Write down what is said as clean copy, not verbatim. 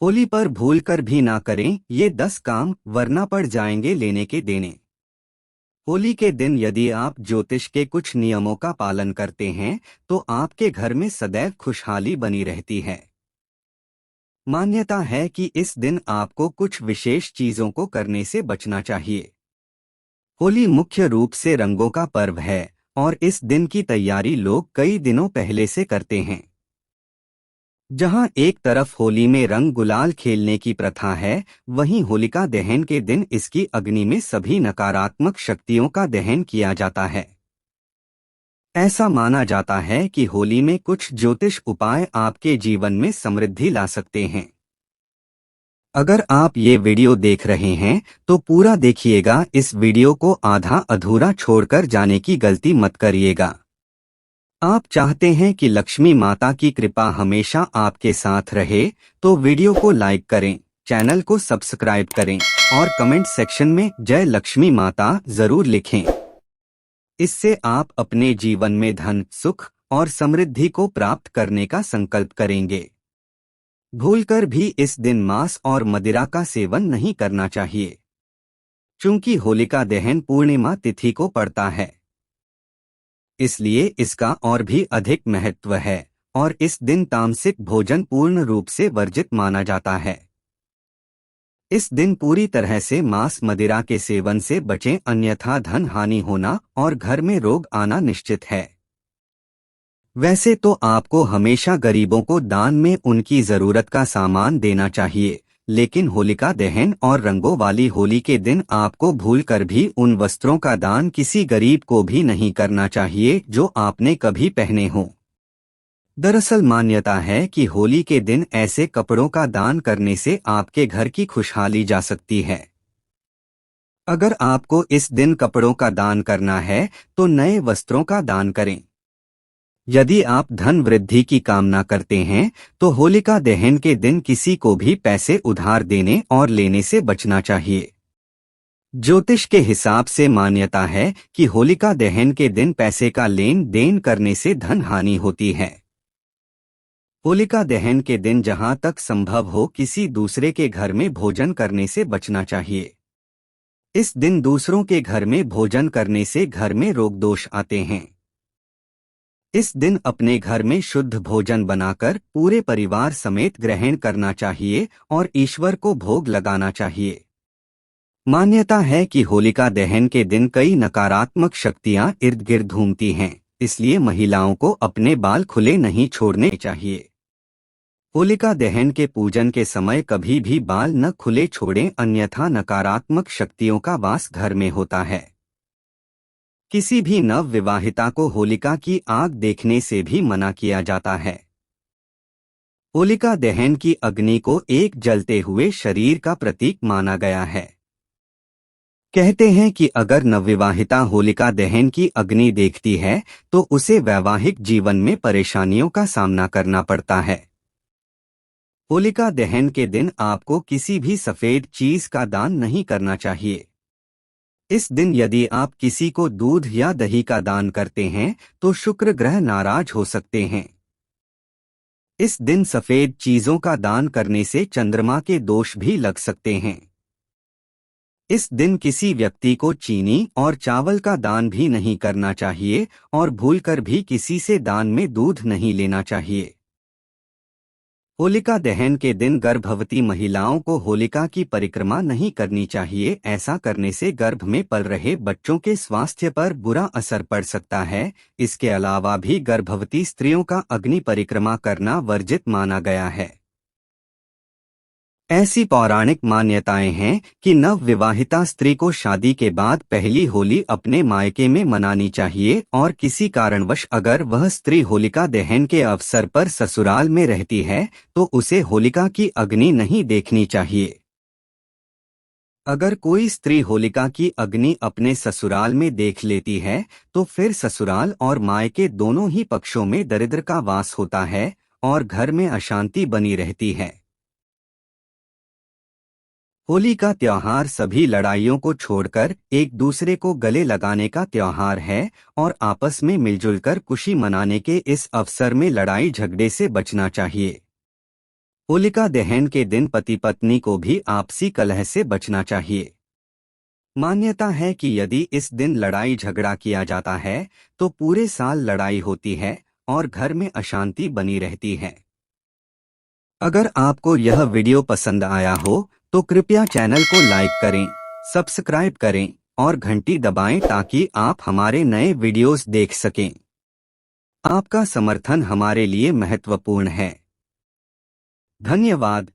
होली पर भूल कर भी ना करें ये 10 काम, वरना पड़ जाएंगे लेने के देने। होली के दिन यदि आप ज्योतिष के कुछ नियमों का पालन करते हैं तो आपके घर में सदैव खुशहाली बनी रहती है। मान्यता है कि इस दिन आपको कुछ विशेष चीजों को करने से बचना चाहिए। होली मुख्य रूप से रंगों का पर्व है और इस दिन की तैयारी लोग कई दिनों पहले से करते हैं। जहां एक तरफ होली में रंग गुलाल खेलने की प्रथा है, वहीं होलिका दहन के दिन इसकी अग्नि में सभी नकारात्मक शक्तियों का दहन किया जाता है। ऐसा माना जाता है कि होली में कुछ ज्योतिष उपाय आपके जीवन में समृद्धि ला सकते हैं। अगर आप ये वीडियो देख रहे हैं तो पूरा देखिएगा, इस वीडियो को आधा अधूरा छोड़कर जाने की गलती मत करिएगा। आप चाहते हैं कि लक्ष्मी माता की कृपा हमेशा आपके साथ रहे तो वीडियो को लाइक करें, चैनल को सब्सक्राइब करें और कमेंट सेक्शन में जय लक्ष्मी माता जरूर लिखें। इससे आप अपने जीवन में धन, सुख और समृद्धि को प्राप्त करने का संकल्प करेंगे। भूलकर भी इस दिन मांस और मदिरा का सेवन नहीं करना चाहिए, चूंकि होलिका दहन पूर्णिमा तिथि को पड़ता है, इसलिए इसका और भी अधिक महत्व है और इस दिन तामसिक भोजन पूर्ण रूप से वर्जित माना जाता है। इस दिन पूरी तरह से मांस मदिरा के सेवन से बचें, अन्यथा धन हानि होना और घर में रोग आना निश्चित है। वैसे तो आपको हमेशा गरीबों को दान में उनकी जरूरत का सामान देना चाहिए, लेकिन होलिका दहन और रंगों वाली होली के दिन आपको भूलकर भी उन वस्त्रों का दान किसी गरीब को भी नहीं करना चाहिए जो आपने कभी पहने हों। दरअसल मान्यता है कि होली के दिन ऐसे कपड़ों का दान करने से आपके घर की खुशहाली जा सकती है। अगर आपको इस दिन कपड़ों का दान करना है तो नए वस्त्रों का दान करें। यदि आप धन वृद्धि की कामना करते हैं तो होलिका दहन के दिन किसी को भी पैसे उधार देने और लेने से बचना चाहिए। ज्योतिष के हिसाब से मान्यता है कि होलिका दहन के दिन पैसे का लेन देन करने से धन हानि होती है। होलिका दहन के दिन जहां तक संभव हो किसी दूसरे के घर में भोजन करने से बचना चाहिए। इस दिन दूसरों के घर में भोजन करने से घर में रोग दोष आते हैं। इस दिन अपने घर में शुद्ध भोजन बनाकर पूरे परिवार समेत ग्रहण करना चाहिए और ईश्वर को भोग लगाना चाहिए। मान्यता है कि होलिका दहन के दिन कई नकारात्मक शक्तियां इर्द गिर्द घूमती हैं, इसलिए महिलाओं को अपने बाल खुले नहीं छोड़ने चाहिए। होलिका दहन के पूजन के समय कभी भी बाल न खुले छोड़ें, अन्यथा नकारात्मक शक्तियों का वास घर में होता है। किसी भी नव विवाहिता को होलिका की आग देखने से भी मना किया जाता है। होलिका दहन की अग्नि को एक जलते हुए शरीर का प्रतीक माना गया है। कहते हैं कि अगर नवविवाहिता होलिका दहन की अग्नि देखती है तो उसे वैवाहिक जीवन में परेशानियों का सामना करना पड़ता है। होलिका दहन के दिन आपको किसी भी सफेद चीज का दान नहीं करना चाहिए। इस दिन यदि आप किसी को दूध या दही का दान करते हैं तो शुक्र ग्रह नाराज हो सकते हैं। इस दिन सफेद चीजों का दान करने से चंद्रमा के दोष भी लग सकते हैं। इस दिन किसी व्यक्ति को चीनी और चावल का दान भी नहीं करना चाहिए और भूलकर भी किसी से दान में दूध नहीं लेना चाहिए। होलिका दहन के दिन गर्भवती महिलाओं को होलिका की परिक्रमा नहीं करनी चाहिए। ऐसा करने से गर्भ में पल रहे बच्चों के स्वास्थ्य पर बुरा असर पड़ सकता है। इसके अलावा भी गर्भवती स्त्रियों का अग्नि परिक्रमा करना वर्जित माना गया है। ऐसी पौराणिक मान्यताएं हैं कि नव विवाहिता स्त्री को शादी के बाद पहली होली अपने मायके में मनानी चाहिए और किसी कारणवश अगर वह स्त्री होलिका दहन के अवसर पर ससुराल में रहती है तो उसे होलिका की अग्नि नहीं देखनी चाहिए। अगर कोई स्त्री होलिका की अग्नि अपने ससुराल में देख लेती है तो फिर ससुराल और मायके दोनों ही पक्षों में दरिद्र का वास होता है और घर में अशांति बनी रहती है। होली का त्योहार सभी लड़ाइयों को छोड़कर एक दूसरे को गले लगाने का त्योहार है और आपस में मिलजुल कर खुशी मनाने के इस अवसर में लड़ाई झगड़े से बचना चाहिए। होलिका दहन के दिन पति पत्नी को भी आपसी कलह से बचना चाहिए। मान्यता है कि यदि इस दिन लड़ाई झगड़ा किया जाता है तो पूरे साल लड़ाई होती है और घर में अशांति बनी रहती है। अगर आपको यह वीडियो पसंद आया हो तो कृपया चैनल को लाइक करें, सब्सक्राइब करें और घंटी दबाएं ताकि आप हमारे नए वीडियोस देख सकें। आपका समर्थन हमारे लिए महत्वपूर्ण है। धन्यवाद।